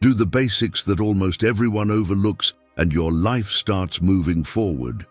Do the basics that almost everyone overlooks, and your life starts moving forward.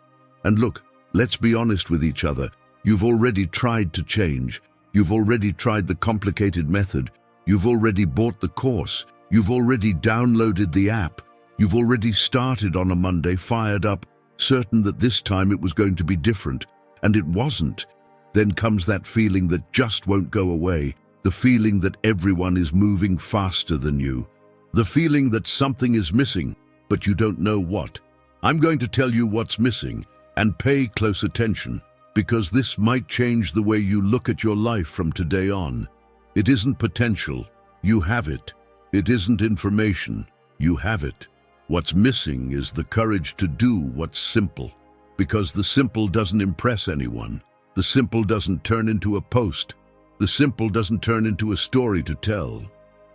And look, let's be honest with each other. You've already tried to change. You've already tried the complicated method. You've already bought the course. You've already downloaded the app. You've already started on a Monday, fired up, certain that this time it was going to be different, and it wasn't. Then comes that feeling that just won't go away, the feeling that everyone is moving faster than you, the feeling that something is missing, but you don't know what. I'm going to tell you what's missing, and pay close attention, because this might change the way you look at your life from today on. It isn't potential, you have it. It isn't information, you have it. What's missing is the courage to do what's simple, because the simple doesn't impress anyone. The simple doesn't turn into a post. The simple doesn't turn into a story to tell.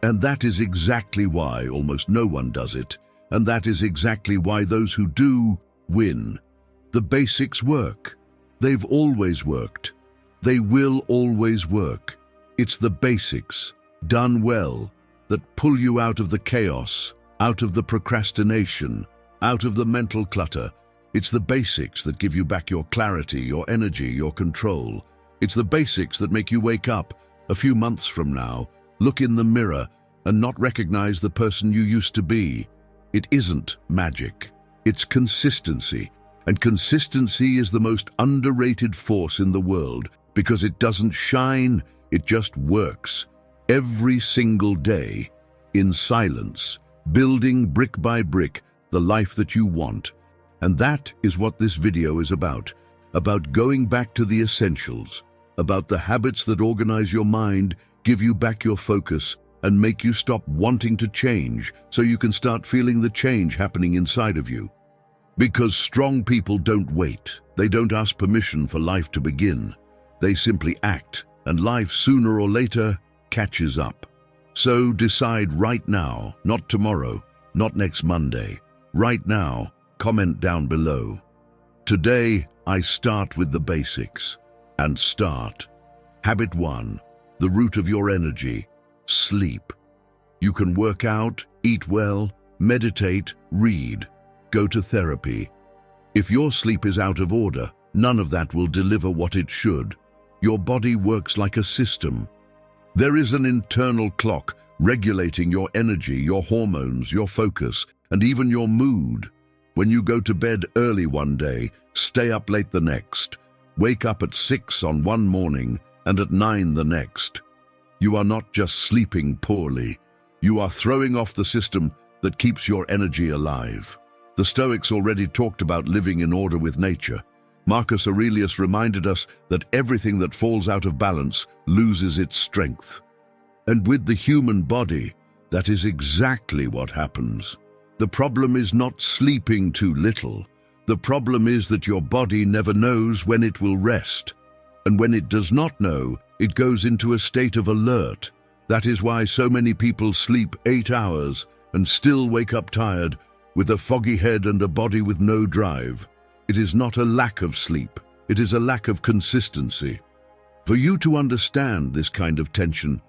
And that is exactly why almost no one does it. And that is exactly why those who do win. The basics work. They've always worked. They will always work. It's the basics, done well, that pull you out of the chaos, out of the procrastination, out of the mental clutter. It's the basics that give you back your clarity, your energy, your control. It's the basics that make you wake up a few months from now, look in the mirror, and not recognize the person you used to be. It isn't magic. It's consistency. And consistency is the most underrated force in the world because it doesn't shine, it just works. Every single day, in silence, building brick by brick the life that you want. And that is what this video is about going back to the essentials, about the habits that organize your mind, give you back your focus, and make you stop wanting to change so you can start feeling the change happening inside of you. Because strong people don't wait. They don't ask permission for life to begin. They simply act, and life sooner or later catches up. So decide right now, not tomorrow, not next Monday. Right now, comment down below. Today, I start with the basics. And start. Habit 1, the root of your energy, sleep. You can work out, eat well, meditate, read, go to therapy. If your sleep is out of order, none of that will deliver what it should. Your body works like a system. There is an internal clock regulating your energy, your hormones, your focus, and even your mood. When you go to bed early one day, stay up late the next, wake up at 6 on one morning and at 9 the next. You are not just sleeping poorly. You are throwing off the system that keeps your energy alive. The Stoics already talked about living in order with nature. Marcus Aurelius reminded us that everything that falls out of balance loses its strength. And with the human body, that is exactly what happens. The problem is not sleeping too little. The problem is that your body never knows when it will rest. And when it does not know, it goes into a state of alert. That is why so many people sleep 8 hours and still wake up tired, with a foggy head and a body with no drive. It is not a lack of sleep. It is a lack of consistency. For you to understand this kind of tension,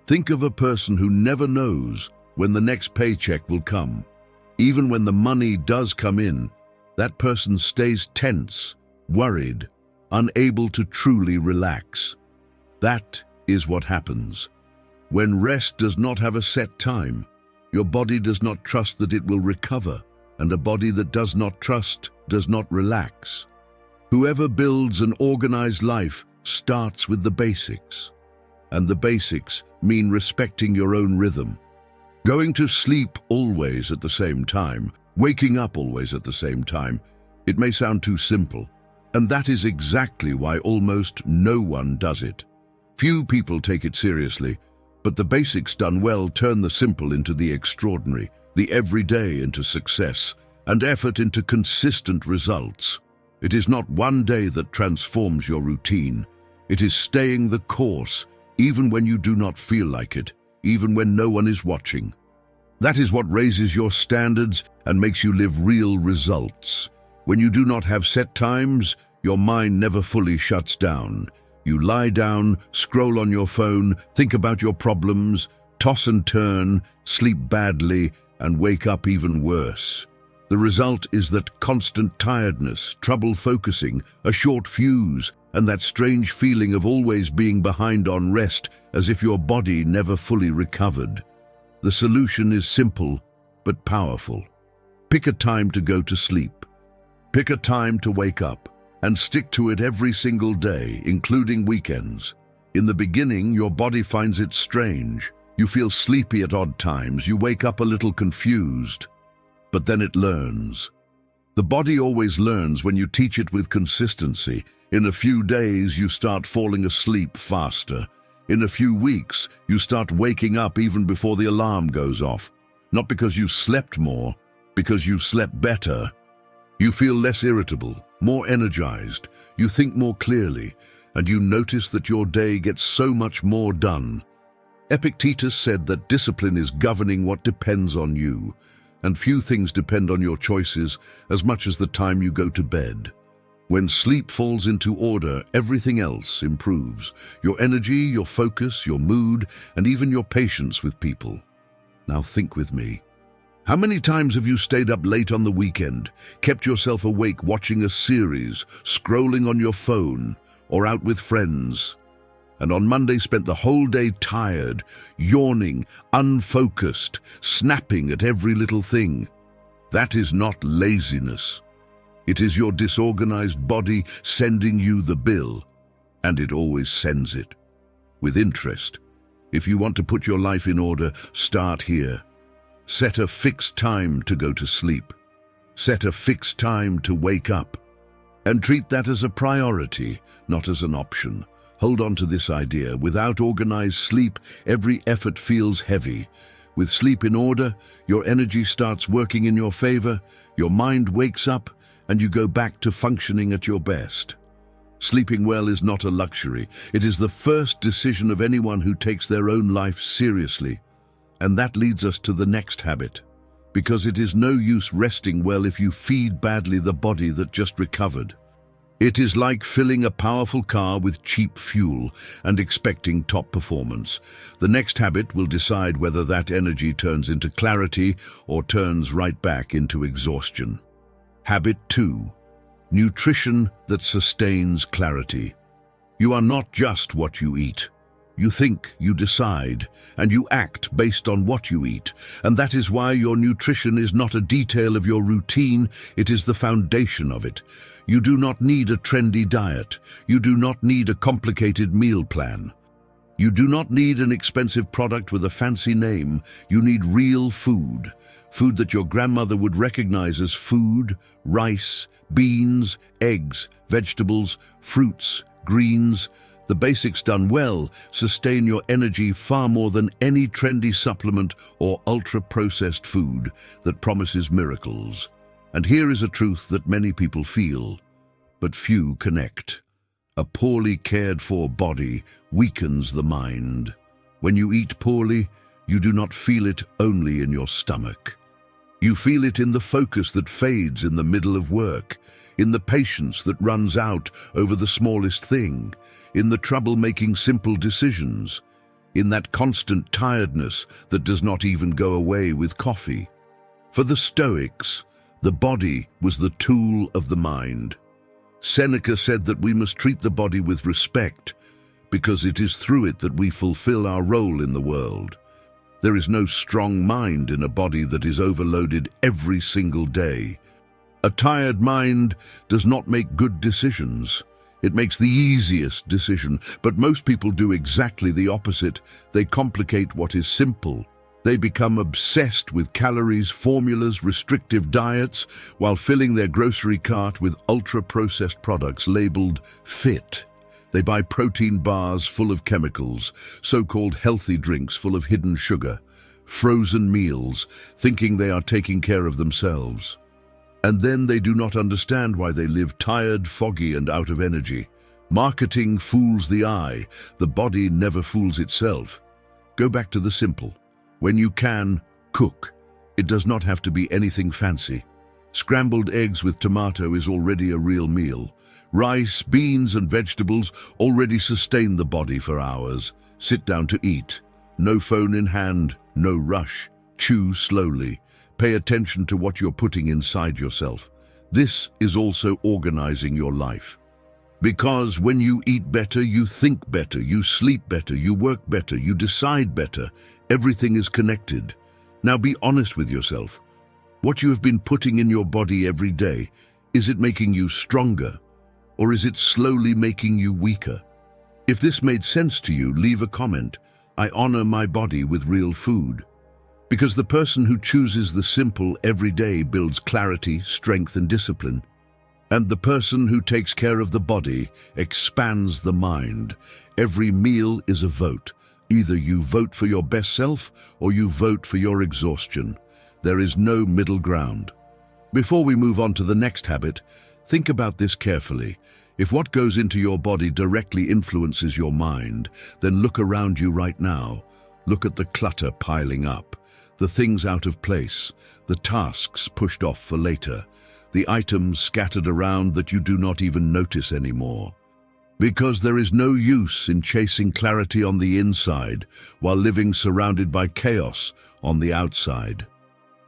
think of a person who never knows when the next paycheck will come. Even when the money does come in, that person stays tense, worried, unable to truly relax. That is what happens. When rest does not have a set time, your body does not trust that it will recover, and a body that does not trust does not relax. Whoever builds an organized life starts with the basics. And the basics mean respecting your own rhythm. Going to sleep always at the same time, waking up always at the same time. It may sound too simple, and that is exactly why almost no one does it. Few people take it seriously, but the basics done well turn the simple into the extraordinary, the everyday into success, and effort into consistent results. It is not one day that transforms your routine. It is staying the course, even when you do not feel like it, even when no one is watching. That is what raises your standards and makes you live real results. When you do not have set times, your mind never fully shuts down. You lie down, scroll on your phone, think about your problems, toss and turn, sleep badly, and wake up even worse. The result is that constant tiredness, trouble focusing, a short fuse, and that strange feeling of always being behind on rest, as if your body never fully recovered. The solution is simple, but powerful. Pick a time to go to sleep. Pick a time to wake up, and stick to it every single day, including weekends. In the beginning, your body finds it strange. You feel sleepy at odd times, you wake up a little confused. But then it learns. The body always learns when you teach it with consistency. In a few days, you start falling asleep faster. In a few weeks, you start waking up even before the alarm goes off. Not because you slept more, because you slept better. You feel less irritable, more energized, you think more clearly, and you notice that your day gets so much more done. Epictetus said that discipline is governing what depends on you, and few things depend on your choices as much as the time you go to bed. When sleep falls into order, everything else improves. Your energy, your focus, your mood, and even your patience with people. Now think with me. How many times have you stayed up late on the weekend, kept yourself awake watching a series, scrolling on your phone, or out with friends, and on Monday spent the whole day tired, yawning, unfocused, snapping at every little thing? That is not laziness. It is your disorganized body sending you the bill, and it always sends it with interest. If you want to put your life in order, start here. Set a fixed time to go to sleep. Set a fixed time to wake up. And treat that as a priority, not as an option. Hold on to this idea. Without organized sleep, every effort feels heavy. With sleep in order, your energy starts working in your favor, your mind wakes up, and you go back to functioning at your best. Sleeping well is not a luxury. It is the first decision of anyone who takes their own life seriously. And that leads us to the next habit. Because it is no use resting well if you feed badly the body that just recovered. It is like filling a powerful car with cheap fuel and expecting top performance. The next habit will decide whether that energy turns into clarity or turns right back into exhaustion. Habit 2. Nutrition that sustains clarity. You are not just what you eat. You think, you decide, and you act based on what you eat. And that is why your nutrition is not a detail of your routine, it is the foundation of it. You do not need a trendy diet. You do not need a complicated meal plan. You do not need an expensive product with a fancy name. You need real food. Food that your grandmother would recognize as food: rice, beans, eggs, vegetables, fruits, greens. The basics done well sustain your energy far more than any trendy supplement or ultra-processed food that promises miracles. And here is a truth that many people feel, but few connect. A poorly cared for body weakens the mind. When you eat poorly, you do not feel it only in your stomach. You feel it in the focus that fades in the middle of work, in the patience that runs out over the smallest thing, in the trouble making simple decisions, in that constant tiredness that does not even go away with coffee. For the Stoics, the body was the tool of the mind. Seneca said that we must treat the body with respect, because it is through it that we fulfill our role in the world. There is no strong mind in a body that is overloaded every single day. A tired mind does not make good decisions. It makes the easiest decision, but most people do exactly the opposite. They complicate what is simple. They become obsessed with calories, formulas, restrictive diets, while filling their grocery cart with ultra-processed products labeled fit. They buy protein bars full of chemicals, so-called healthy drinks full of hidden sugar, frozen meals, thinking they are taking care of themselves. And then they do not understand why they live tired, foggy, and out of energy. Marketing fools the eye. The body never fools itself. Go back to the simple. When you can, cook. It does not have to be anything fancy. Scrambled eggs with tomato is already a real meal. Rice, beans, and vegetables already sustain the body for hours. Sit down to eat. No phone in hand, no rush. Chew slowly. Pay attention to what you're putting inside yourself. This is also organizing your life. Because when you eat better, you think better, you sleep better, you work better, you decide better. Everything is connected. Now be honest with yourself. What you have been putting in your body every day, is it making you stronger? Or is it slowly making you weaker? If this made sense to you, leave a comment. I honor my body with real food. Because the person who chooses the simple every day builds clarity, strength, and discipline. And the person who takes care of the body expands the mind. Every meal is a vote. Either you vote for your best self or you vote for your exhaustion. There is no middle ground. Before we move on to the next habit, think about this carefully. If what goes into your body directly influences your mind, then look around you right now. Look at the clutter piling up, the things out of place, the tasks pushed off for later, the items scattered around that you do not even notice anymore. Because there is no use in chasing clarity on the inside while living surrounded by chaos on the outside.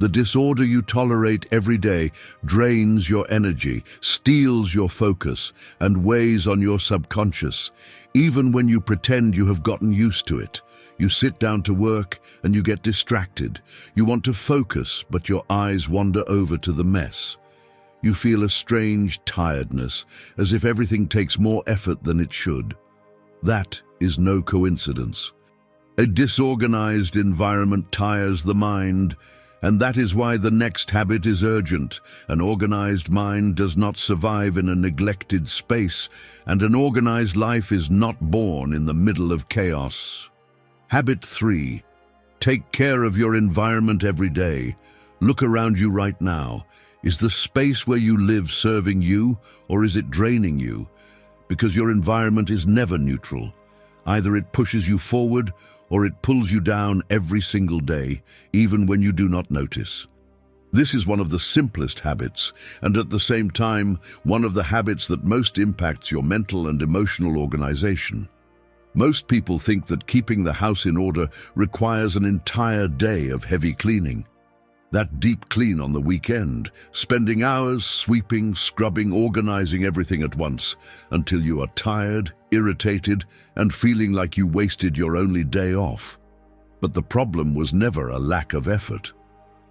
The disorder you tolerate every day drains your energy, steals your focus, and weighs on your subconscious. Even when you pretend you have gotten used to it, you sit down to work and you get distracted. You want to focus, but your eyes wander over to the mess. You feel a strange tiredness, as if everything takes more effort than it should. That is no coincidence. A disorganized environment tires the mind, and that is why the next habit is urgent. An organized mind does not survive in a neglected space, and an organized life is not born in the middle of chaos. Habit 3. Take care of your environment every day. Look around you right now. Is the space where you live serving you, or is it draining you? Because your environment is never neutral. Either it pushes you forward, or it pulls you down every single day, even when you do not notice. This is one of the simplest habits, and at the same time, one of the habits that most impacts your mental and emotional organization. Most people think that keeping the house in order requires an entire day of heavy cleaning. That deep clean on the weekend, spending hours sweeping, scrubbing, organizing everything at once, until you are tired, irritated, and feeling like you wasted your only day off. But the problem was never a lack of effort.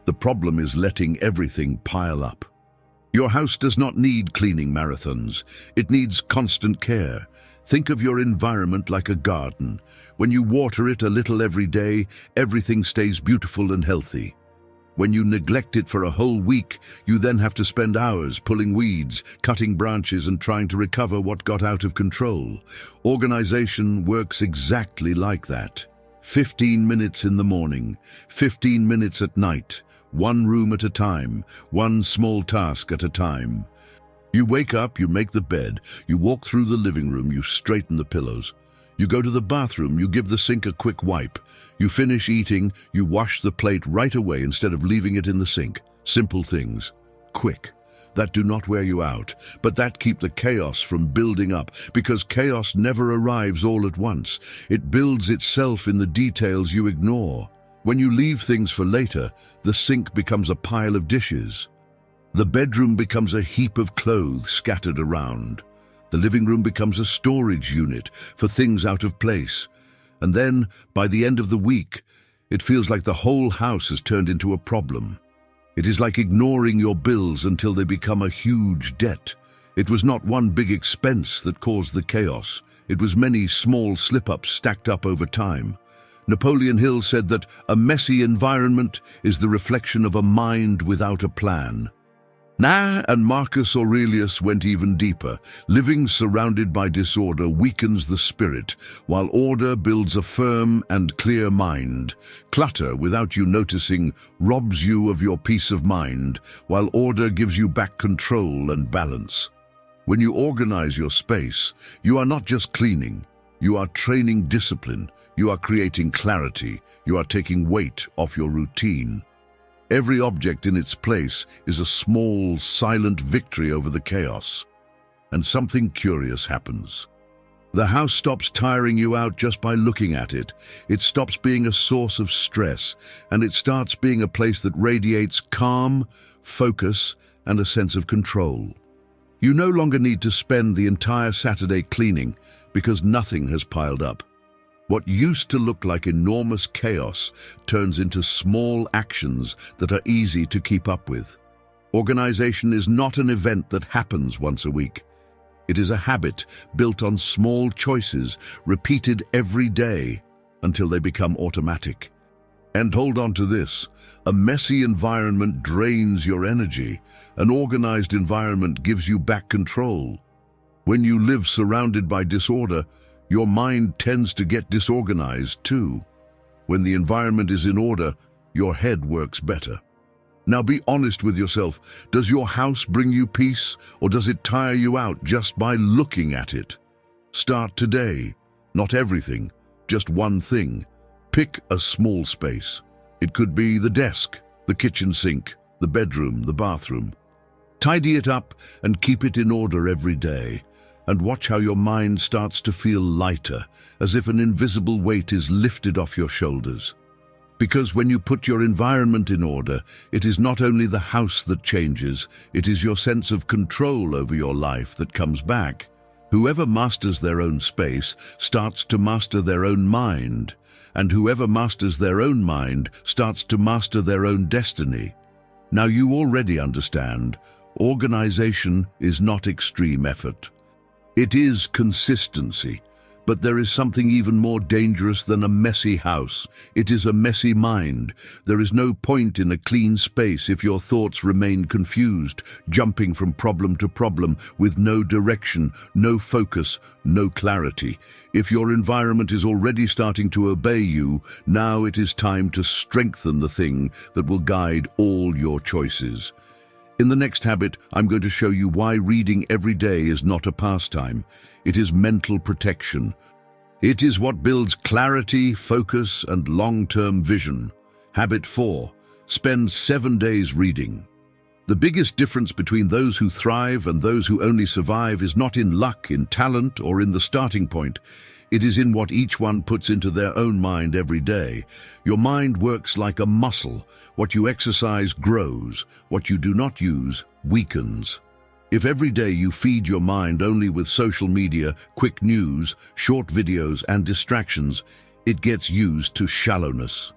The problem is letting everything pile up. Your house does not need cleaning marathons. It needs constant care. Think of your environment like a garden. When you water it a little every day, everything stays beautiful and healthy. When you neglect it for a whole week, you then have to spend hours pulling weeds, cutting branches, and trying to recover what got out of control. Organization works exactly like that. 15 minutes in the morning, 15 minutes at night, one room at a time, one small task at a time. You wake up, you make the bed, you walk through the living room, you straighten the pillows. You go to the bathroom, you give the sink a quick wipe. You finish eating, you wash the plate right away instead of leaving it in the sink. Simple things. Quick. That do not wear you out, but that keep the chaos from building up, because chaos never arrives all at once. It builds itself in the details you ignore. When you leave things for later, the sink becomes a pile of dishes. The bedroom becomes a heap of clothes scattered around. The living room becomes a storage unit for things out of place. And then, by the end of the week, it feels like the whole house has turned into a problem. It is like ignoring your bills until they become a huge debt. It was not one big expense that caused the chaos. It was many small slip-ups stacked up over time. Napoleon Hill said that a messy environment is the reflection of a mind without a plan. And Marcus Aurelius went even deeper. Living surrounded by disorder weakens the spirit, while order builds a firm and clear mind. Clutter, without you noticing, robs you of your peace of mind, while order gives you back control and balance. When you organize your space, you are not just cleaning. You are training discipline. You are creating clarity. You are taking weight off your routine. Every object in its place is a small, silent victory over the chaos. And something curious happens. The house stops tiring you out just by looking at it. It stops being a source of stress, and it starts being a place that radiates calm, focus, and a sense of control. You no longer need to spend the entire Saturday cleaning because nothing has piled up. What used to look like enormous chaos turns into small actions that are easy to keep up with. Organization is not an event that happens once a week. It is a habit built on small choices, repeated every day until they become automatic. And hold on to this, a messy environment drains your energy. An organized environment gives you back control. When you live surrounded by disorder, your mind tends to get disorganized too. When the environment is in order, your head works better. Now be honest with yourself. Does your house bring you peace, or does it tire you out just by looking at it? Start today. Not everything, just one thing. Pick a small space. It could be the desk, the kitchen sink, the bedroom, the bathroom. Tidy it up and keep it in order every day. And watch how your mind starts to feel lighter, as if an invisible weight is lifted off your shoulders. Because when you put your environment in order, it is not only the house that changes, it is your sense of control over your life that comes back. Whoever masters their own space starts to master their own mind, and whoever masters their own mind starts to master their own destiny. Now you already understand, organization is not extreme effort. It is consistency. But there is something even more dangerous than a messy house. It is a messy mind. There is no point in a clean space if your thoughts remain confused, jumping from problem to problem with no direction, no focus, no clarity. If your environment is already starting to obey you, now it is time to strengthen the thing that will guide all your choices. In the next habit, I'm going to show you why reading every day is not a pastime. It is mental protection. It is what builds clarity, focus, and long-term vision. Habit 4. Spend 7 days reading. The biggest difference between those who thrive and those who only survive is not in luck, in talent, or in the starting point. It is in what each one puts into their own mind every day. Your mind works like a muscle. What you exercise grows. What you do not use weakens. If every day you feed your mind only with social media, quick news, short videos, and distractions, it gets used to shallowness.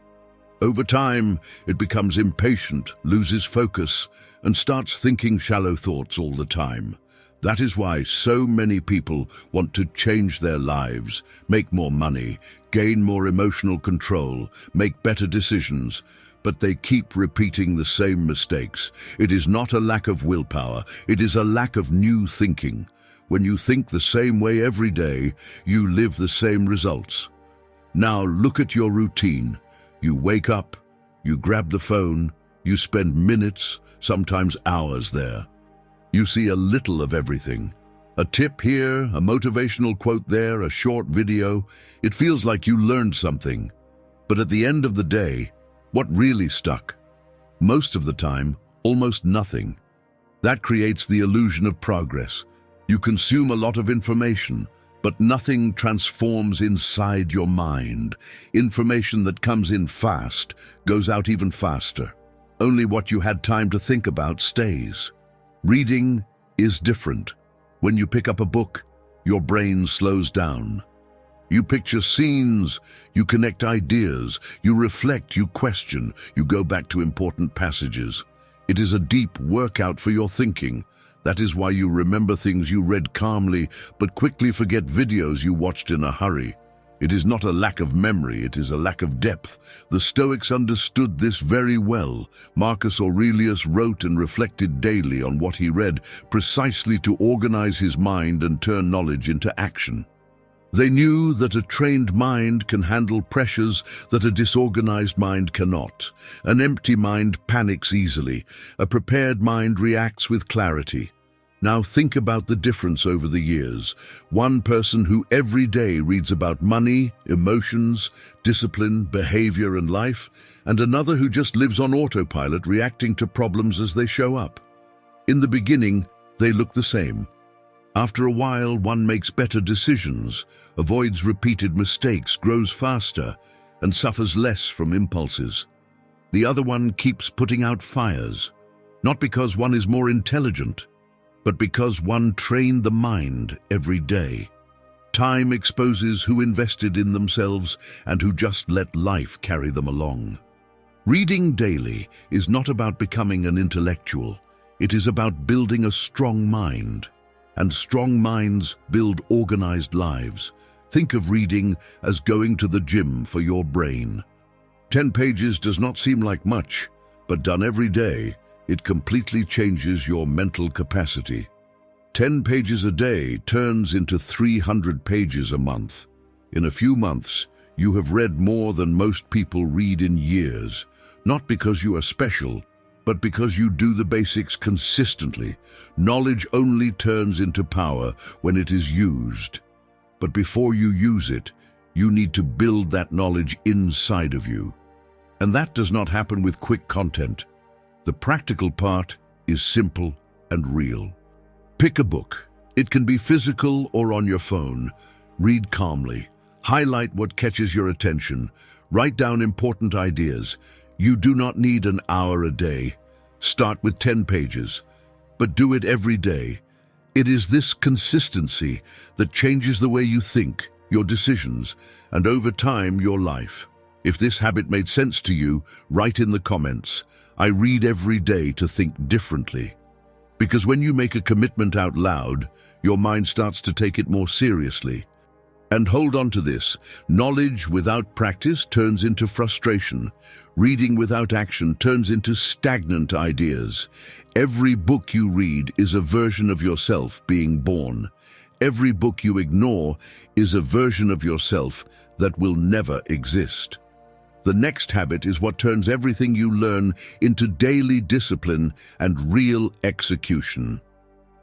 Over time, it becomes impatient, loses focus, and starts thinking shallow thoughts all the time. That is why so many people want to change their lives, make more money, gain more emotional control, make better decisions, but they keep repeating the same mistakes. It is not a lack of willpower, it is a lack of new thinking. When you think the same way every day, you live the same results. Now look at your routine. You wake up, you grab the phone, you spend minutes, sometimes hours there. You see a little of everything. A tip here, a motivational quote there, a short video. It feels like you learned something. But at the end of the day, what really stuck? Most of the time, almost nothing. That creates the illusion of progress. You consume a lot of information, but nothing transforms inside your mind. Information that comes in fast goes out even faster. Only what you had time to think about stays. Reading is different. When you pick up a book, your brain slows down. You picture scenes, you connect ideas, you reflect, you question, you go back to important passages. It is a deep workout for your thinking. That is why you remember things you read calmly, but quickly forget videos you watched in a hurry. It is not a lack of memory, it is a lack of depth. The Stoics understood this very well. Marcus Aurelius wrote and reflected daily on what he read, precisely to organize his mind and turn knowledge into action. They knew that a trained mind can handle pressures that a disorganized mind cannot. An empty mind panics easily. A prepared mind reacts with clarity. Now think about the difference over the years. One person who every day reads about money, emotions, discipline, behavior, and life, and another who just lives on autopilot, reacting to problems as they show up. In the beginning, they look the same. After a while, one makes better decisions, avoids repeated mistakes, grows faster, and suffers less from impulses. The other one keeps putting out fires, not because one is more intelligent, but because one trained the mind every day. Time exposes who invested in themselves and who just let life carry them along. Reading daily is not about becoming an intellectual. It is about building a strong mind. And strong minds build organized lives. Think of reading as going to the gym for your brain. 10 pages does not seem like much, but done every day, it completely changes your mental capacity. 10 pages a day turns into 300 pages a month. In a few months, you have read more than most people read in years, not because you are special, but because you do the basics consistently. Knowledge only turns into power when it is used. But before you use it, you need to build that knowledge inside of you. And that does not happen with quick content. The practical part is simple and real. Pick a book. It can be physical or on your phone. Read calmly. Highlight what catches your attention. Write down important ideas. You do not need an hour a day. Start with 10 pages, but do it every day. It is this consistency that changes the way you think, your decisions, and over time, your life. If this habit made sense to you, write in the comments, "I read every day to think differently." Because when you make a commitment out loud, your mind starts to take it more seriously. And hold on to this, knowledge without practice turns into frustration. Reading without action turns into stagnant ideas. Every book you read is a version of yourself being born. Every book you ignore is a version of yourself that will never exist. The next habit is what turns everything you learn into daily discipline and real execution.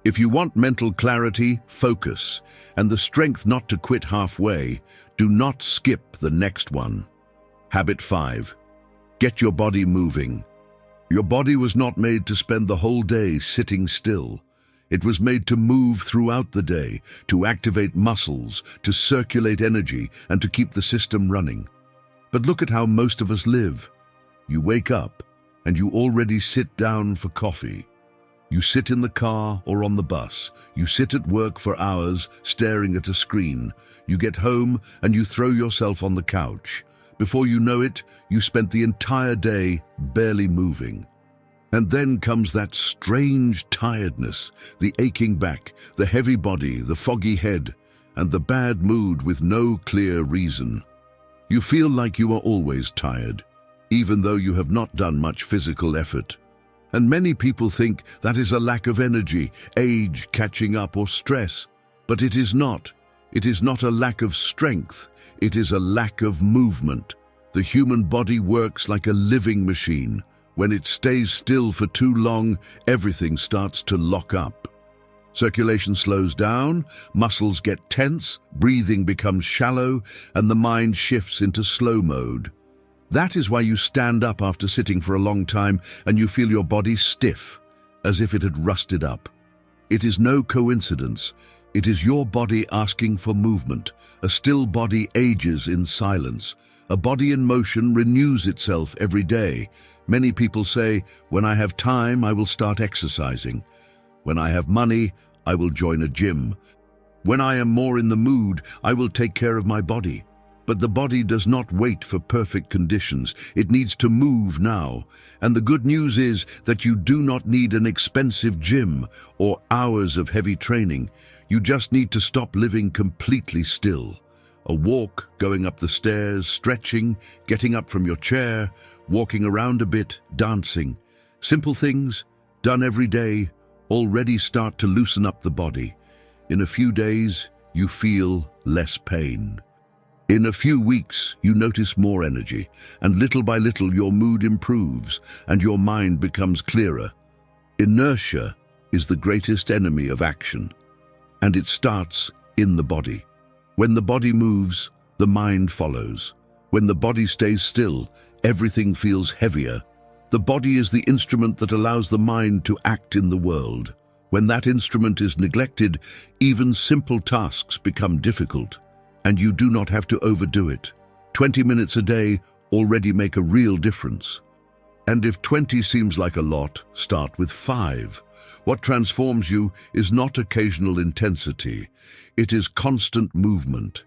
If you want mental clarity, focus, and the strength not to quit halfway, do not skip the next one. Habit 5. Get your body moving. Your body was not made to spend the whole day sitting still. It was made to move throughout the day, to activate muscles, to circulate energy, and to keep the system running. But look at how most of us live. You wake up, and you already sit down for coffee. You sit in the car or on the bus. You sit at work for hours, staring at a screen. You get home, and you throw yourself on the couch. Before you know it, you spent the entire day barely moving. And then comes that strange tiredness, the aching back, the heavy body, the foggy head, and the bad mood with no clear reason. You feel like you are always tired, even though you have not done much physical effort. And many people think that is a lack of energy, age, catching up, or stress. But it is not. It is not a lack of strength. It is a lack of movement. The human body works like a living machine. When it stays still for too long, everything starts to lock up. Circulation slows down, muscles get tense, breathing becomes shallow, and the mind shifts into slow mode. That is why you stand up after sitting for a long time and you feel your body stiff, as if it had rusted up. It is no coincidence. It is your body asking for movement. A still body ages in silence. A body in motion renews itself every day. Many people say, "When I have time, I will start exercising. When I have money, I will join a gym. When I am more in the mood, I will take care of my body." But the body does not wait for perfect conditions. It needs to move now. And the good news is that you do not need an expensive gym or hours of heavy training. You just need to stop living completely still. A walk, going up the stairs, stretching, getting up from your chair, walking around a bit, dancing. Simple things, done every day, already start to loosen up the body. In a few days, you feel less pain. In a few weeks, you notice more energy, and little by little your mood improves and your mind becomes clearer. Inertia is the greatest enemy of action, and it starts in the body. When the body moves, the mind follows. When the body stays still, everything feels heavier. The body is the instrument that allows the mind to act in the world. When that instrument is neglected, even simple tasks become difficult, and you do not have to overdo it. 20 minutes a day already make a real difference. And if 20 seems like a lot, start with 5. What transforms you is not occasional intensity, it is constant movement.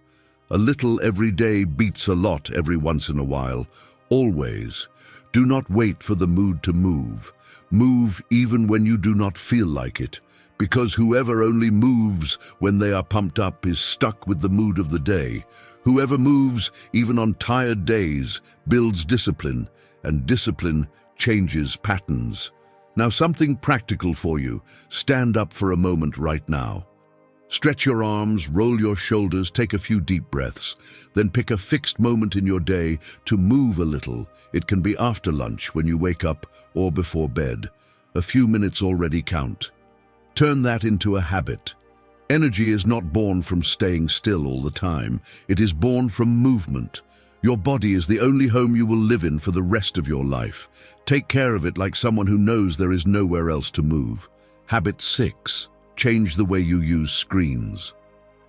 A little every day beats a lot every once in a while. Always. Do not wait for the mood to move. Move even when you do not feel like it, because whoever only moves when they are pumped up is stuck with the mood of the day. Whoever moves, even on tired days, builds discipline, and discipline changes patterns. Now something practical for you. Stand up for a moment right now. Stretch your arms, roll your shoulders, take a few deep breaths. Then pick a fixed moment in your day to move a little. It can be after lunch, when you wake up, or before bed. A few minutes already count. Turn that into a habit. Energy is not born from staying still all the time. It is born from movement. Your body is the only home you will live in for the rest of your life. Take care of it like someone who knows there is nowhere else to move. Habit 6. Change the way you use screens.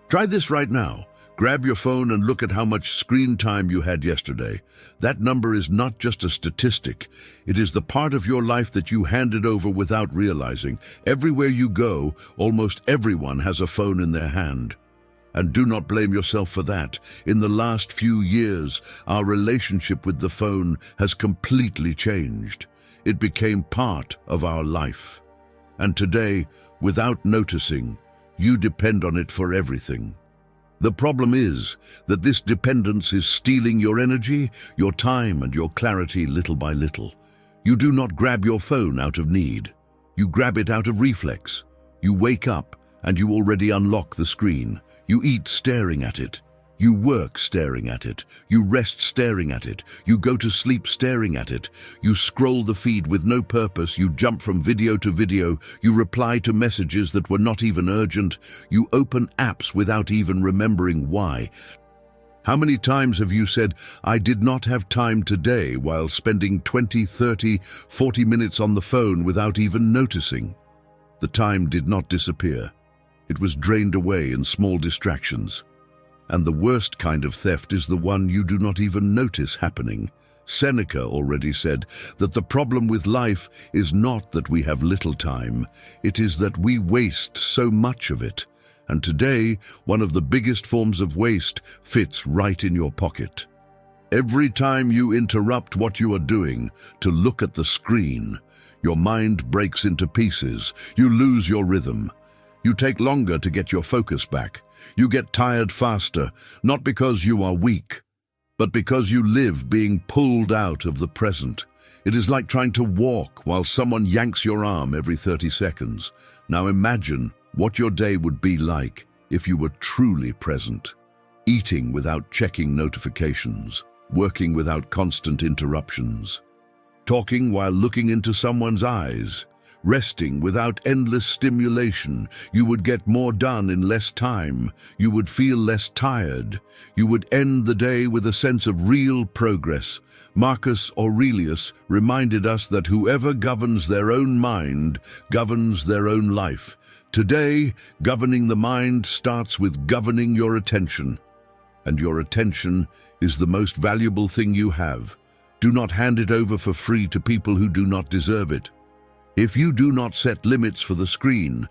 Try this right now. Grab your phone and look at how much screen time you had yesterday. That number is not just a statistic. It is the part of your life that you handed over without realizing. Everywhere you go, almost everyone has a phone in their hand. And do not blame yourself for that. In the last few years, our relationship with the phone has completely changed. It became part of our life. And today, without noticing, you depend on it for everything. The problem is that this dependence is stealing your energy, your time, and your clarity little by little. You do not grab your phone out of need. You grab it out of reflex. You wake up and you already unlock the screen. You eat staring at it. You work staring at it. You rest staring at it. You go to sleep staring at it. You scroll the feed with no purpose. You jump from video to video. You reply to messages that were not even urgent. You open apps without even remembering why. How many times have you said, "I did not have time today," while spending 20, 30, 40 minutes on the phone without even noticing? The time did not disappear. It was drained away in small distractions. And the worst kind of theft is the one you do not even notice happening. Seneca already said that the problem with life is not that we have little time, it is that we waste so much of it. And today, one of the biggest forms of waste fits right in your pocket. Every time you interrupt what you are doing to look at the screen, your mind breaks into pieces. You lose your rhythm. You take longer to get your focus back. You get tired faster, not because you are weak, but because you live being pulled out of the present. It is like trying to walk while someone yanks your arm every 30 seconds. Now imagine what your day would be like if you were truly present. Eating without checking notifications, working without constant interruptions, talking while looking into someone's eyes, resting without endless stimulation. You would get more done in less time. You would feel less tired. You would end the day with a sense of real progress. Marcus Aurelius reminded us that whoever governs their own mind governs their own life. Today, governing the mind starts with governing your attention. And your attention is the most valuable thing you have. Do not hand it over for free to people who do not deserve it. If you do not set limits for the screen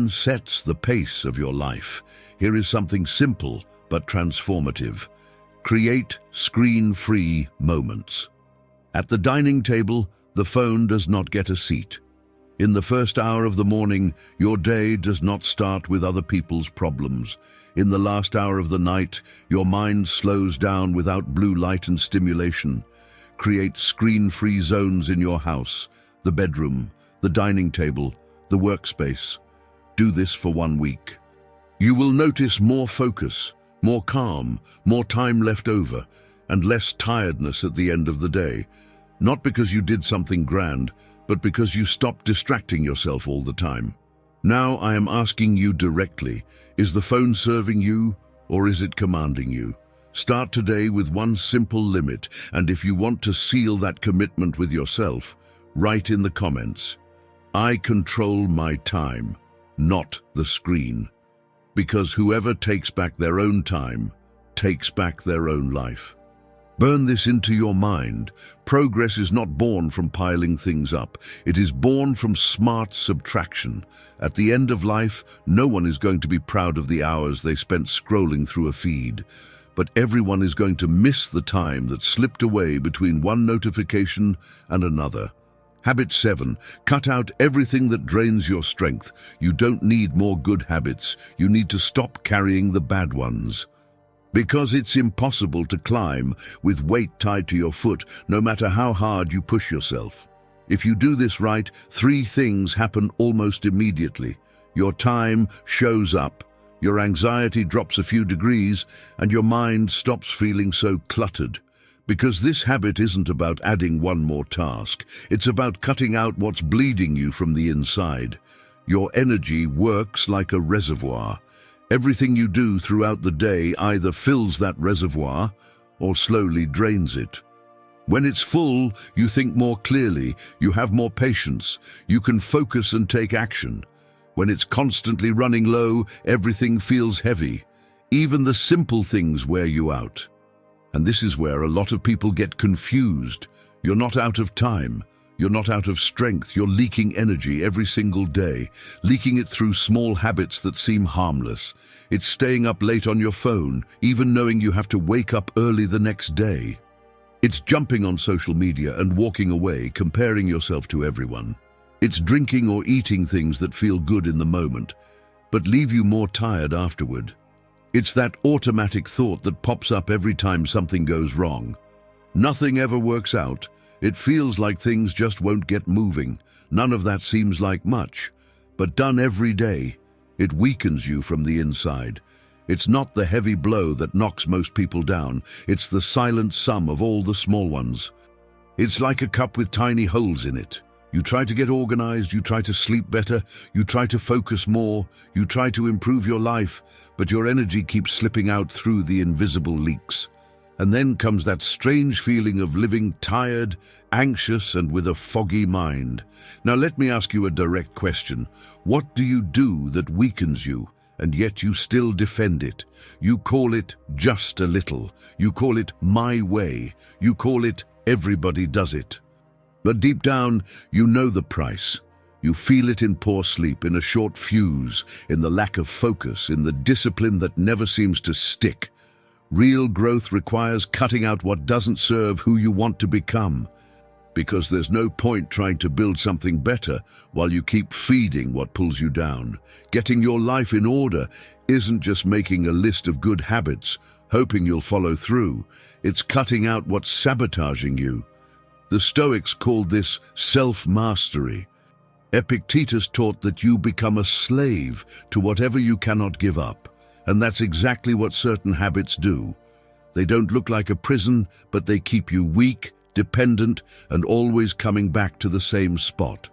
sets the pace of your life. Here is something simple but transformative. Create screen-free moments. At the dining table, the phone does not get a seat. In the first hour of the morning, your day does not start with other people's problems. In the last hour of the night, your mind slows down without blue light and stimulation. Create screen-free zones in your house. The bedroom, the dining table, the workspace. Do this for 1 week. You will notice more focus, more calm, more time left over, and less tiredness at the end of the day. Not because you did something grand, but because you stopped distracting yourself all the time. Now I am asking you directly, is the phone serving you or is it commanding you? Start today with one simple limit, and if you want to seal that commitment with yourself, write in the comments, I control my time, not the screen. Because whoever takes back their own time, takes back their own life. Burn this into your mind. Progress is not born from piling things up. It is born from smart subtraction. At the end of life, no one is going to be proud of the hours they spent scrolling through a feed. But everyone is going to miss the time that slipped away between one notification and another. Habit 7. Cut out everything that drains your strength. You don't need more good habits. You need to stop carrying the bad ones. Because it's impossible to climb with weight tied to your foot, no matter how hard you push yourself. If you do this right, 3 things happen almost immediately. Your time shows up, your anxiety drops a few degrees, and your mind stops feeling so cluttered. Because this habit isn't about adding one more task. It's about cutting out what's bleeding you from the inside. Your energy works like a reservoir. Everything you do throughout the day either fills that reservoir or slowly drains it. When it's full, you think more clearly, you have more patience, you can focus and take action. When it's constantly running low, everything feels heavy. Even the simple things wear you out. And this is where a lot of people get confused. You're not out of time. You're not out of strength. You're leaking energy every single day, leaking it through small habits that seem harmless. It's staying up late on your phone, even knowing you have to wake up early the next day. It's jumping on social media and walking away, comparing yourself to everyone. It's drinking or eating things that feel good in the moment, but leave you more tired afterward. It's that automatic thought that pops up every time something goes wrong. Nothing ever works out. It feels like things just won't get moving. None of that seems like much. But done every day, it weakens you from the inside. It's not the heavy blow that knocks most people down. It's the silent sum of all the small ones. It's like a cup with tiny holes in it. You try to get organized, you try to sleep better, you try to focus more, you try to improve your life, but your energy keeps slipping out through the invisible leaks. And then comes that strange feeling of living tired, anxious, and with a foggy mind. Now let me ask you a direct question. What do you do that weakens you, and yet you still defend it? You call it just a little. You call it my way. You call it everybody does it. But deep down, you know the price. You feel it in poor sleep, in a short fuse, in the lack of focus, in the discipline that never seems to stick. Real growth requires cutting out what doesn't serve who you want to become. Because there's no point trying to build something better while you keep feeding what pulls you down. Getting your life in order isn't just making a list of good habits, hoping you'll follow through. It's cutting out what's sabotaging you. The Stoics called this self-mastery. Epictetus taught that you become a slave to whatever you cannot give up. And that's exactly what certain habits do. They don't look like a prison, but they keep you weak, dependent, and always coming back to the same spot.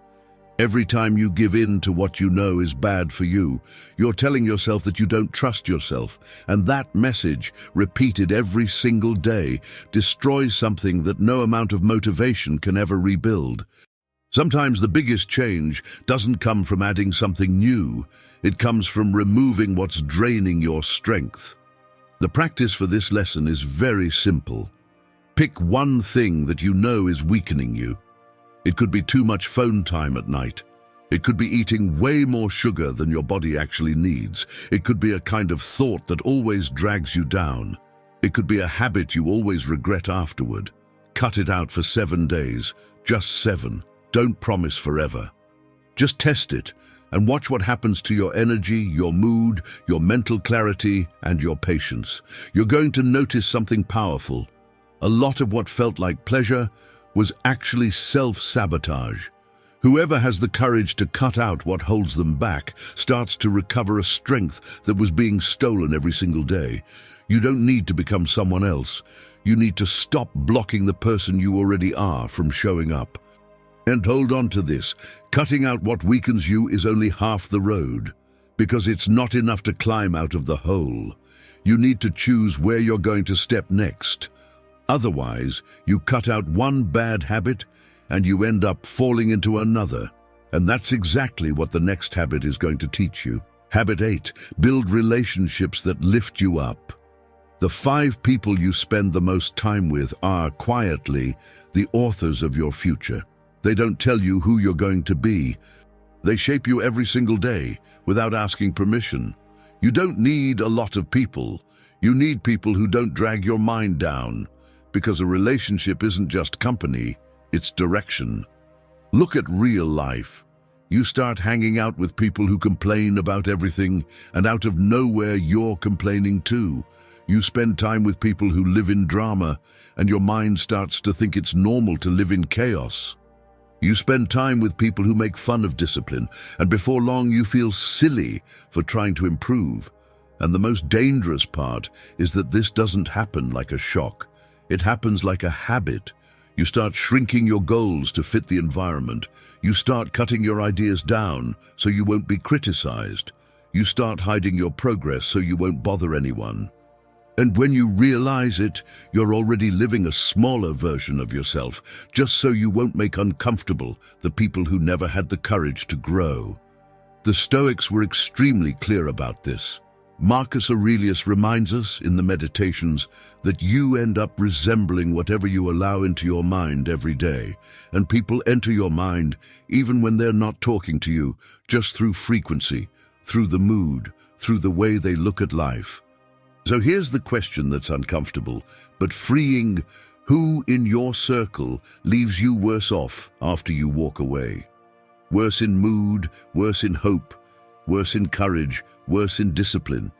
Every time you give in to what you know is bad for you, you're telling yourself that you don't trust yourself, and that message, repeated every single day, destroys something that no amount of motivation can ever rebuild. Sometimes the biggest change doesn't come from adding something new. It comes from removing what's draining your strength. The practice for this lesson is very simple. Pick one thing that you know is weakening you. It could be too much phone time at night. It could be eating way more sugar than your body actually needs. It could be a kind of thought that always drags you down. It could be a habit you always regret afterward. Cut it out for 7 days, just 7. Don't promise forever. Just test it and watch what happens to your energy, your mood, your mental clarity, and your patience. You're going to notice something powerful. A lot of what felt like pleasure was actually self-sabotage. Whoever has the courage to cut out what holds them back starts to recover a strength that was being stolen every single day. You don't need to become someone else. You need to stop blocking the person you already are from showing up. And hold on to this. Cutting out what weakens you is only half the road, because it's not enough to climb out of the hole. You need to choose where you're going to step next. Otherwise, you cut out one bad habit and you end up falling into another. And that's exactly what the next habit is going to teach you. Habit 8, build relationships that lift you up. The 5 people you spend the most time with are, quietly, the authors of your future. They don't tell you who you're going to be. They shape you every single day, without asking permission. You don't need a lot of people. You need people who don't drag your mind down, because a relationship isn't just company, it's direction. Look at real life. You start hanging out with people who complain about everything, and out of nowhere you're complaining too. You spend time with people who live in drama, and your mind starts to think it's normal to live in chaos. You spend time with people who make fun of discipline, and before long you feel silly for trying to improve. And the most dangerous part is that this doesn't happen like a shock. It happens like a habit. You start shrinking your goals to fit the environment. You start cutting your ideas down so you won't be criticized. You start hiding your progress so you won't bother anyone. And when you realize it, you're already living a smaller version of yourself, just so you won't make uncomfortable the people who never had the courage to grow. The Stoics were extremely clear about this. Marcus Aurelius reminds us in the Meditations that you end up resembling whatever you allow into your mind every day, and people enter your mind even when they're not talking to you, just through frequency, through the mood, through the way they look at life. So here's the question that's uncomfortable, but freeing. Who in your circle leaves you worse off after you walk away? Worse in mood, worse in hope, worse in courage, worse in discipline.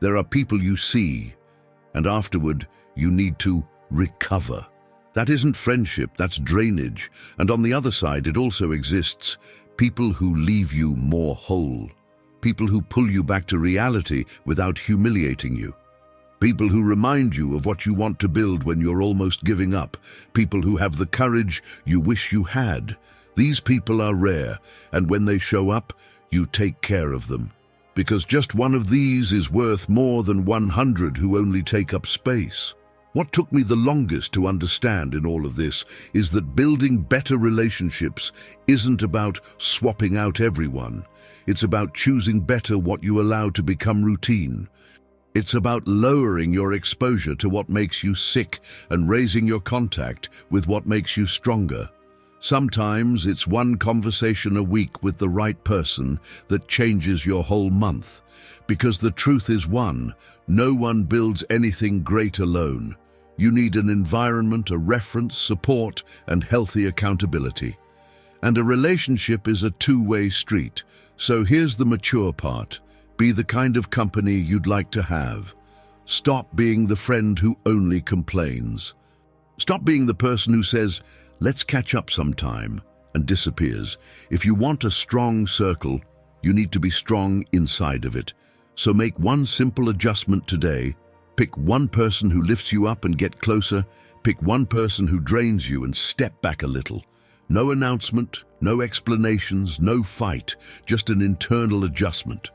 There are people you see, and afterward you need to recover. That isn't friendship, that's drainage. And on the other side, it also exists people who leave you more whole. People who pull you back to reality without humiliating you. People who remind you of what you want to build when you're almost giving up. People who have the courage you wish you had. These people are rare, and when they show up, you take care of them. Because just one of these is worth more than 100 who only take up space. What took me the longest to understand in all of this is that building better relationships isn't about swapping out everyone. It's about choosing better what you allow to become routine. It's about lowering your exposure to what makes you sick and raising your contact with what makes you stronger. Sometimes it's one conversation a week with the right person that changes your whole month. Because the truth is one, no one builds anything great alone. You need an environment, a reference, support, and healthy accountability. And a relationship is a two-way street. So here's the mature part. Be the kind of company you'd like to have. Stop being the friend who only complains. Stop being the person who says, "Let's catch up sometime," and disappears. If you want a strong circle, you need to be strong inside of it. So make one simple adjustment today. Pick one person who lifts you up and get closer. Pick one person who drains you and step back a little. No announcement, no explanations, no fight, just an internal adjustment.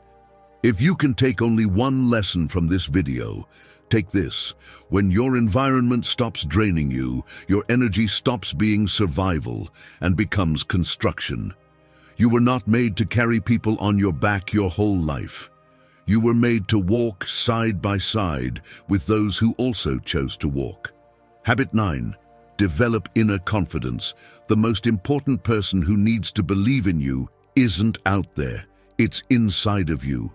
If you can take only one lesson from this video, take this. When your environment stops draining you, your energy stops being survival and becomes construction. You were not made to carry people on your back your whole life. You were made to walk side by side with those who also chose to walk. Habit 9. Develop inner confidence. The most important person who needs to believe in you isn't out there. It's inside of you.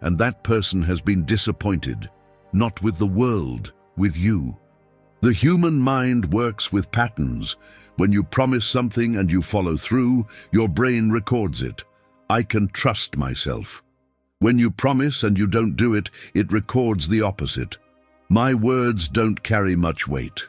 And that person has been disappointed, not with the world, with you. The human mind works with patterns. When you promise something and you follow through, your brain records it. I can trust myself. When you promise and you don't do it, it records the opposite. My words don't carry much weight.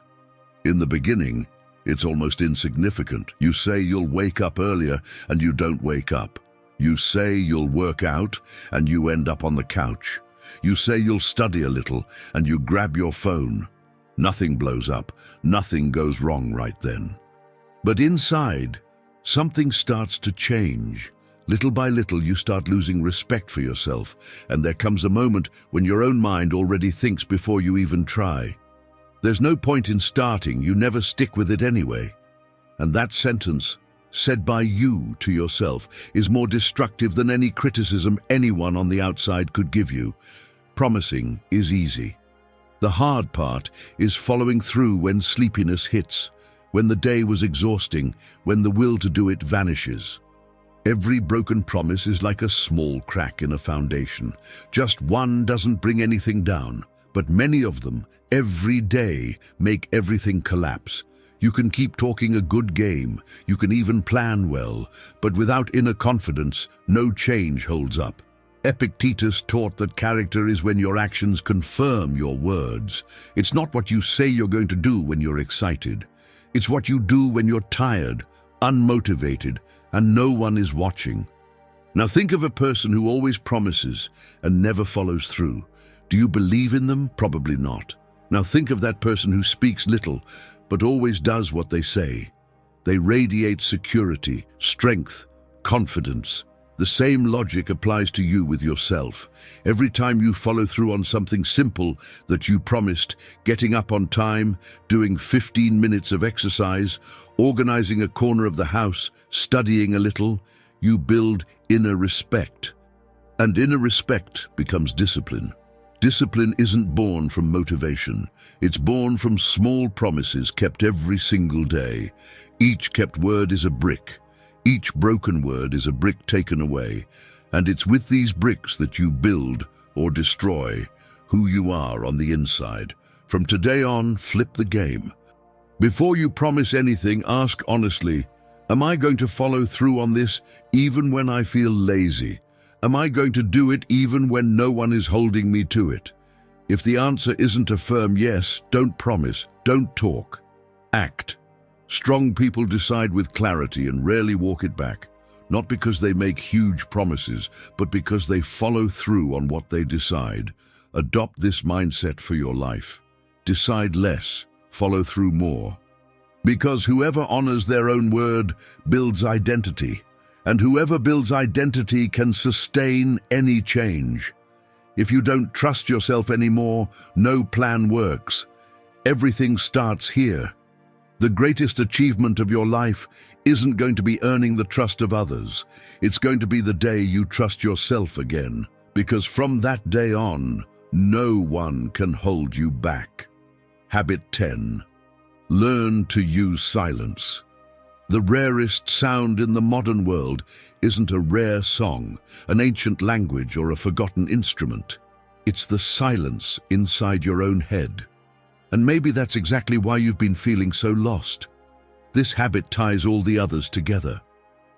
In the beginning, it's almost insignificant. You say you'll wake up earlier and you don't wake up. You say you'll work out and you end up on the couch. You say you'll study a little and you grab your phone. Nothing blows up. Nothing goes wrong right then. But inside, something starts to change. Little by little, you start losing respect for yourself, and there comes a moment when your own mind already thinks before you even try. There's no point in starting, you never stick with it anyway. And that sentence said by you to yourself, is more destructive than any criticism anyone on the outside could give you. Promising is easy. The hard part is following through when sleepiness hits, when the day was exhausting, when the will to do it vanishes. Every broken promise is like a small crack in a foundation. Just one doesn't bring anything down, but many of them, every day, make everything collapse. You can keep talking a good game, you can even plan well, but without inner confidence, no change holds up. Epictetus taught that character is when your actions confirm your words. It's not what you say you're going to do when you're excited. It's what you do when you're tired, unmotivated, and no one is watching. Now think of a person who always promises and never follows through. Do you believe in them? Probably not. Now think of that person who speaks little, but always does what they say. They radiate security, strength, confidence. The same logic applies to you with yourself. Every time you follow through on something simple that you promised, getting up on time, doing 15 minutes of exercise, organizing a corner of the house, studying a little, you build inner respect. And inner respect becomes discipline. Discipline isn't born from motivation. It's born from small promises kept every single day. Each kept word is a brick. Each broken word is a brick taken away, and it's with these bricks that you build or destroy who you are on the inside. From today on, flip the game. Before you promise anything, ask honestly, am I going to follow through on this even when I feel lazy? Am I going to do it even when no one is holding me to it? If the answer isn't a firm yes, don't promise, don't talk. Act. Strong people decide with clarity and rarely walk it back, not because they make huge promises, but because they follow through on what they decide. Adopt this mindset for your life. Decide less, follow through more. Because whoever honors their own word builds identity, and whoever builds identity can sustain any change. If you don't trust yourself anymore, no plan works. Everything starts here. The greatest achievement of your life isn't going to be earning the trust of others. It's going to be the day you trust yourself again, because from that day on, no one can hold you back. Habit 10. Learn to use silence. The rarest sound in the modern world isn't a rare song, an ancient language, or a forgotten instrument. It's the silence inside your own head. And maybe that's exactly why you've been feeling so lost. This habit ties all the others together.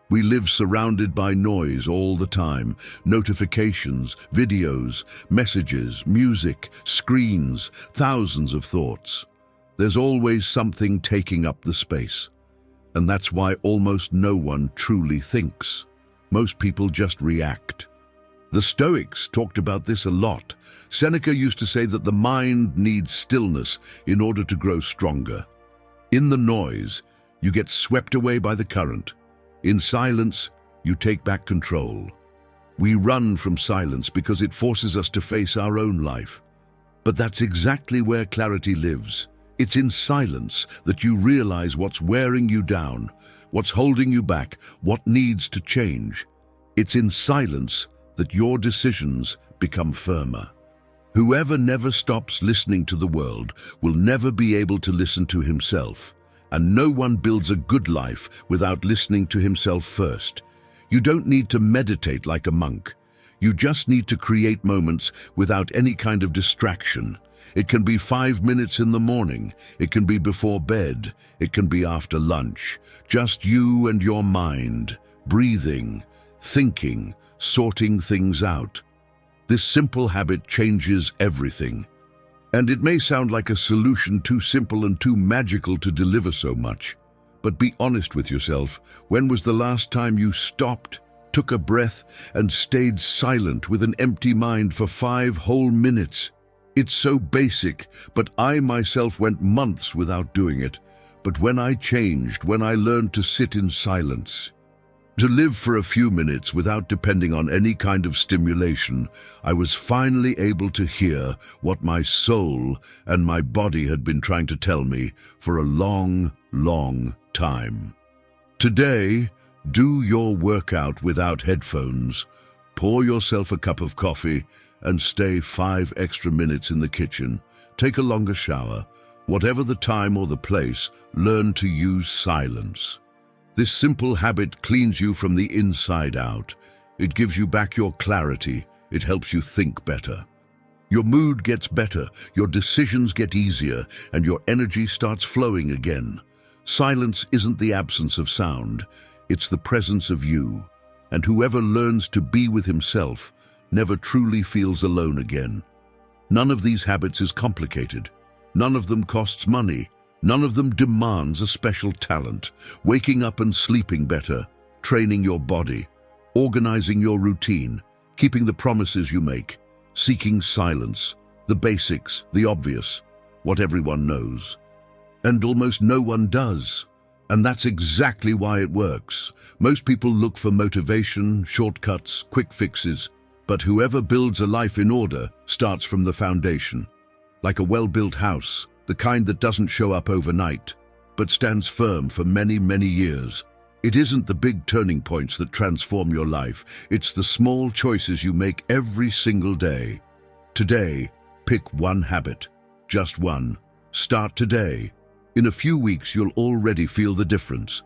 We live surrounded by noise all the time, notifications, videos, messages, music, screens, thousands of thoughts. There's always something taking up the space. And that's why almost no one truly thinks. Most people just react. The Stoics talked about this a lot. Seneca used to say that the mind needs stillness in order to grow stronger. In the noise, you get swept away by the current. In silence, you take back control. We run from silence because it forces us to face our own life. But that's exactly where clarity lives. It's in silence that you realize what's wearing you down, what's holding you back, what needs to change. It's in silence that your decisions become firmer. Whoever never stops listening to the world will never be able to listen to himself. And no one builds a good life without listening to himself first. You don't need to meditate like a monk. You just need to create moments without any kind of distraction. It can be 5 minutes in the morning. It can be before bed. It can be after lunch. Just you and your mind, breathing, thinking, sorting things out. This simple habit changes everything. And it may sound like a solution too simple and too magical to deliver so much. But be honest with yourself. When was the last time you stopped, took a breath, and stayed silent with an empty mind for 5 whole minutes? It's so basic, but I myself went months without doing it. But when I changed, when I learned to sit in silence, to live for a few minutes without depending on any kind of stimulation, I was finally able to hear what my soul and my body had been trying to tell me for a long, long time. Today, do your workout without headphones. Pour yourself a cup of coffee and stay 5 extra minutes in the kitchen. Take a longer shower. Whatever the time or the place, learn to use silence. This simple habit cleans you from the inside out. It gives you back your clarity. It helps you think better. Your mood gets better, your decisions get easier, and your energy starts flowing again. Silence isn't the absence of sound, it's the presence of you. And whoever learns to be with himself never truly feels alone again. None of these habits is complicated. None of them costs money. None of them demands a special talent. Waking up and sleeping better, training your body, organizing your routine, keeping the promises you make, seeking silence, the basics, the obvious, what everyone knows. And almost no one does. And that's exactly why it works. Most people look for motivation, shortcuts, quick fixes, but whoever builds a life in order starts from the foundation. Like a well-built house, the kind that doesn't show up overnight, but stands firm for many, many years. It isn't the big turning points that transform your life. It's the small choices you make every single day. Today, pick one habit. Just one. Start today. In a few weeks, you'll already feel the difference.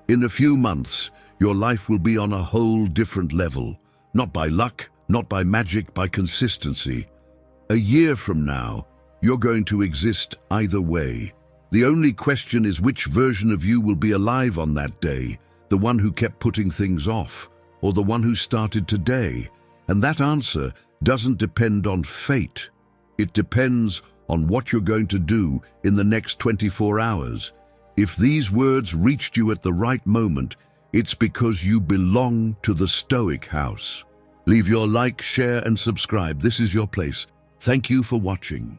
In a few months, your life will be on a whole different level. Not by luck, not by magic, by consistency. A year from now, you're going to exist either way. The only question is which version of you will be alive on that day, the one who kept putting things off, or the one who started today. And that answer doesn't depend on fate. It depends on what you're going to do in the next 24 hours. If these words reached you at the right moment, it's because you belong to the Stoic house. Leave your like, share, and subscribe. This is your place. Thank you for watching.